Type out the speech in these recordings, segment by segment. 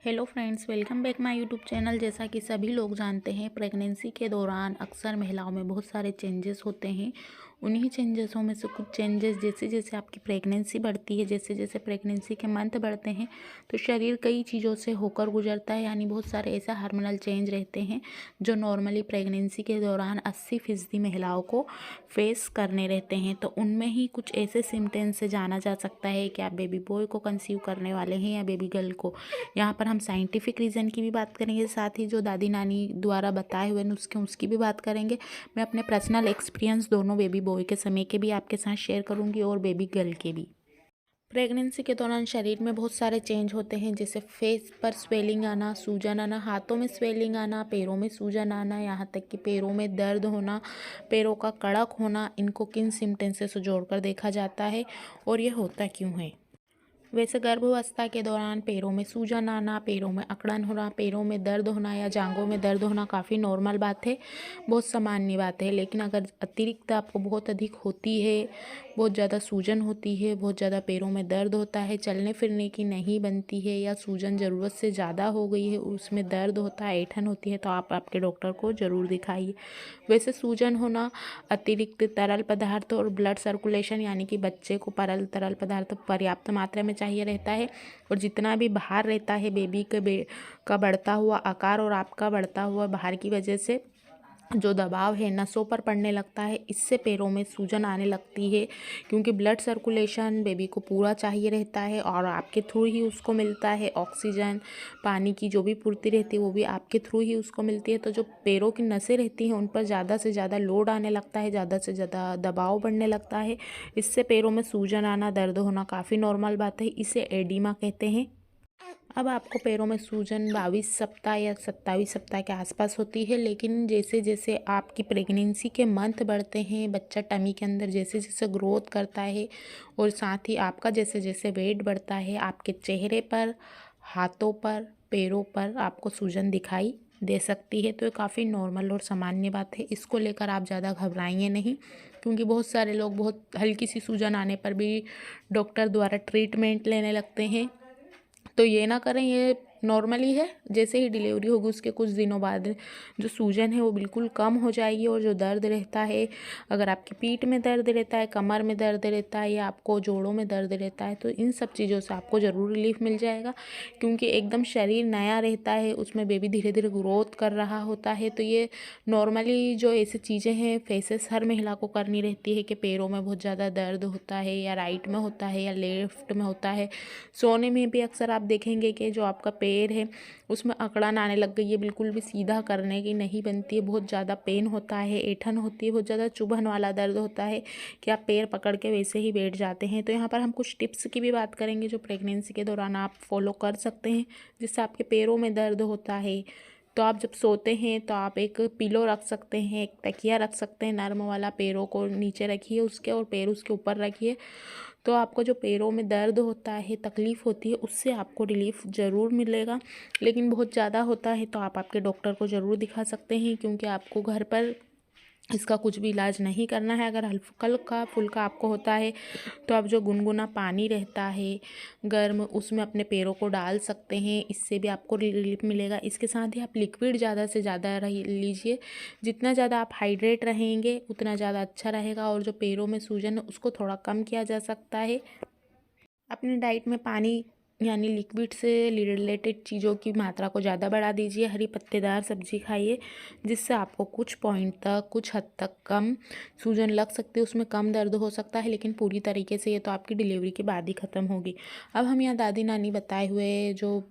Hello friends, welcome back my YouTube channel. जैसा कि सभी लोग जानते हैं, प्रेगनेंसी के दौरान अक्सर महिलाओं में बहुत सारे चेंजेस होते हैं। उन्हीं चेंजेसों में से कुछ चेंजेस, जैसे जैसे आपकी प्रेगनेंसी बढ़ती है, जैसे जैसे प्रेगनेंसी के मंथ बढ़ते हैं, तो शरीर कई चीज़ों से होकर गुजरता है। यानी बहुत सारे ऐसे हार्मोनल चेंज रहते हैं जो नॉर्मली प्रेगनेंसी के दौरान 80% महिलाओं को फेस करने रहते हैं। तो उनमें ही कुछ ऐसे सिम्टम्स से जाना जा सकता है कि आप बेबी बॉय को कंसीव करने वाले हैं या बेबी गर्ल को। यहाँ पर हम साइंटिफिक रीज़न की भी बात करेंगे, साथ ही जो दादी नानी द्वारा बताए हुए नुस्खे उसकी भी बात करेंगे। मैं अपने पर्सनल एक्सपीरियंस दोनों बेबी बॉय के समय के भी आपके साथ शेयर करूँगी और बेबी गर्ल के भी। प्रेगनेंसी के दौरान शरीर में बहुत सारे चेंज होते हैं, जैसे फेस पर स्वेलिंग आना, सूजन आना, हाथों में स्वेलिंग आना, पैरों में सूजन आना, यहाँ तक कि पैरों में दर्द होना, पैरों का कड़क होना। इनको किन सिम्टम्स से जोड़कर देखा जाता है और ये होता क्यों है। वैसे गर्भावस्था के दौरान पैरों में सूजन आना, पैरों में अकड़न होना, पैरों में दर्द होना या जांघों में दर्द होना काफ़ी नॉर्मल बात है, बहुत सामान्य बात है। लेकिन अगर अतिरिक्त आपको बहुत अधिक होती है, बहुत ज़्यादा सूजन होती है, बहुत ज़्यादा पैरों में दर्द होता है, चलने फिरने की नहीं बनती है, या सूजन ज़रूरत से ज़्यादा हो गई है, उसमें दर्द होता है, ऐंठन होती है, तो आप आपके डॉक्टर को ज़रूर दिखाइए। वैसे सूजन होना, अतिरिक्त तरल पदार्थ और ब्लड सर्कुलेशन, यानी कि बच्चे को तरल पदार्थ पर्याप्त मात्रा में चाहिए रहता है, और जितना भी बाहर रहता है बेबी का बढ़ता हुआ आकार और आपका बढ़ता हुआ बाहर की वजह से जो दबाव है नसों पर पड़ने लगता है, इससे पैरों में सूजन आने लगती है। क्योंकि ब्लड सर्कुलेशन बेबी को पूरा चाहिए रहता है और आपके थ्रू ही उसको मिलता है। ऑक्सीजन, पानी की जो भी पूर्ति रहती है वो भी आपके थ्रू ही उसको मिलती है। तो जो पैरों की नसें रहती हैं उन पर ज़्यादा से ज़्यादा लोड आने लगता है, ज़्यादा से ज़्यादा दबाव बढ़ने लगता है। इससे पैरों में सूजन आना, दर्द होना काफ़ी नॉर्मल बात है। इसे एडिमा कहते हैं। अब आपको पैरों में सूजन 22 सप्ताह या 27 सप्ताह के आसपास होती है, लेकिन जैसे जैसे आपकी प्रेगनेंसी के मंथ बढ़ते हैं, बच्चा टमी के अंदर जैसे जैसे ग्रोथ करता है, और साथ ही आपका जैसे जैसे वेट बढ़ता है, आपके चेहरे पर, हाथों पर, पैरों पर आपको सूजन दिखाई दे सकती है। तो ये काफ़ी नॉर्मल और सामान्य बात है। इसको लेकर आप ज़्यादा घबराइए नहीं, क्योंकि बहुत सारे लोग बहुत हल्की सी सूजन आने पर भी डॉक्टर द्वारा ट्रीटमेंट लेने लगते हैं। तो ये ना करें, ये नॉर्मली है। जैसे ही डिलीवरी होगी उसके कुछ दिनों बाद जो सूजन है वो बिल्कुल कम हो जाएगी, और जो दर्द रहता है, अगर आपकी पीठ में दर्द रहता है, कमर में दर्द रहता है, या आपको जोड़ों में दर्द रहता है, तो इन सब चीज़ों से आपको ज़रूर रिलीफ मिल जाएगा। क्योंकि एकदम शरीर नया रहता है, उसमें बेबी धीरे धीरे ग्रोथ कर रहा होता है। तो ये नॉर्मली जो ऐसी चीज़ें हैं फेसेस हर महिला को करनी रहती है कि पैरों में बहुत ज़्यादा दर्द होता है, या राइट में होता है या लेफ्ट में होता है। सोने में भी अक्सर आप देखेंगे कि जो आपका पैर है उसमें अकड़न आने लग गई है, बिल्कुल भी सीधा करने की नहीं बनती है, बहुत ज़्यादा पेन होता है, ऐंठन होती है, बहुत ज़्यादा चुभन वाला दर्द होता है कि आप पैर पकड़ के वैसे ही बैठ जाते हैं। तो यहाँ पर हम कुछ टिप्स की भी बात करेंगे जो प्रेगनेंसी के दौरान आप फॉलो कर सकते हैं, जिससे आपके पैरों में दर्द होता है। तो आप जब सोते हैं तो आप एक पिलो रख सकते हैं, एक तकिया रख सकते हैं नर्म वाला, पैरों को नीचे रखिए उसके और पैर उसके ऊपर रखिए। तो आपको जो पैरों में दर्द होता है, तकलीफ़ होती है, उससे आपको रिलीफ ज़रूर मिलेगा। लेकिन बहुत ज़्यादा होता है तो आप आपके डॉक्टर को ज़रूर दिखा सकते हैं, क्योंकि आपको घर पर इसका कुछ भी इलाज नहीं करना है। अगर हल्का फुल्का आपको होता है तो आप जो गुनगुना पानी रहता है गर्म, उसमें अपने पैरों को डाल सकते हैं, इससे भी आपको रिलीफ मिलेगा। इसके साथ ही आप लिक्विड ज़्यादा से ज़्यादा लीजिए। जितना ज़्यादा आप हाइड्रेट रहेंगे उतना ज़्यादा अच्छा रहेगा, और जो पैरों में सूजन है उसको थोड़ा कम किया जा सकता है। अपनी डाइट में पानी यानी लिक्विड से रिलेटेड चीज़ों की मात्रा को ज़्यादा बढ़ा दीजिए। हरी पत्तेदार सब्जी खाइए, जिससे आपको कुछ पॉइंट तक, कुछ हद तक कम सूजन लग सकती है, उसमें कम दर्द हो सकता है, लेकिन पूरी तरीके से ये तो आपकी डिलीवरी के बाद ही ख़त्म होगी। अब हम यहाँ दादी नानी बताए हुए जो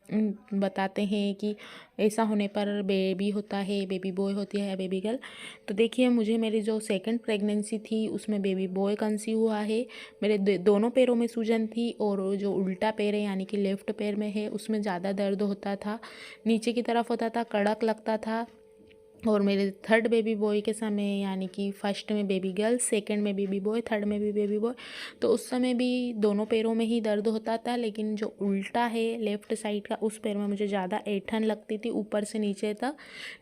बताते हैं कि ऐसा होने पर बेबी होता है, बेबी बॉय होती है या बेबी गर्ल। तो देखिए, मुझे मेरी जो सेकंड प्रेगनेंसी थी उसमें बेबी बॉय कंसीव हुआ है। मेरे दोनों पैरों में सूजन थी, और जो उल्टा पैर है यानी कि लेफ़्ट पैर में है उसमें ज़्यादा दर्द होता था, नीचे की तरफ होता था, कड़क लगता था, और मेरे थर्ड बेबी बॉय के समय यानी कि फर्स्ट में बेबी गर्ल, सेकंड में बेबी बॉय, थर्ड में भी बेबी बॉय, तो उस समय भी दोनों पैरों में ही दर्द होता था। लेकिन जो उल्टा है लेफ़्ट साइड का, उस पैर में मुझे ज़्यादा ऐंठन लगती थी ऊपर से नीचे तक।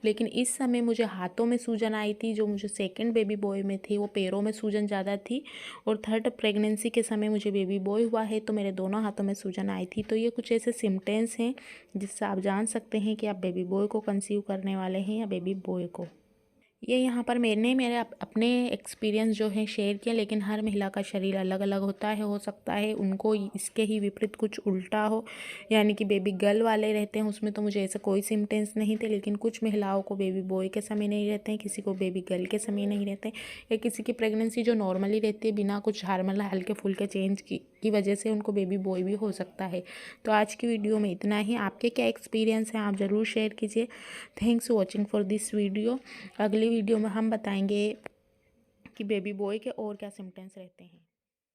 लेकिन इस समय मुझे हाथों में सूजन आई थी, जो मुझे सेकेंड बेबी बॉय में थी वो पैरों में सूजन ज़्यादा थी। और थर्ड प्रेगनेंसी के समय मुझे बेबी बॉय हुआ है तो मेरे दोनों हाथों में सूजन आई थी। तो ये कुछ ऐसे सिम्टम्स हैं जिससे आप जान सकते हैं कि आप बेबी बॉय को कंसीव करने वाले हैं या बेबी बॉय को। ये यहाँ पर मैंने मेरे अपने एक्सपीरियंस जो है शेयर किया, लेकिन हर महिला का शरीर अलग अलग होता है। हो सकता है उनको इसके ही विपरीत कुछ उल्टा हो, यानी कि बेबी गर्ल वाले रहते हैं उसमें तो मुझे ऐसे कोई सिम्टम्स नहीं थे। लेकिन कुछ महिलाओं को बेबी बॉय के समय नहीं रहते हैं, किसी को बेबी गर्ल के समय नहीं रहते हैं, या किसी की प्रेगनेंसी जो नॉर्मली रहती है बिना कुछ हार्मोनल हल्के फुल्के चेंज की वजह से उनको बेबी बॉय भी हो सकता है। तो आज की वीडियो में इतना ही। आपके क्या एक्सपीरियंस हैं आप ज़रूर शेयर कीजिए। Thanks watching for this video. अगली वीडियो में हम बताएंगे कि बेबी बॉय के और क्या सिम्टम्स रहते हैं।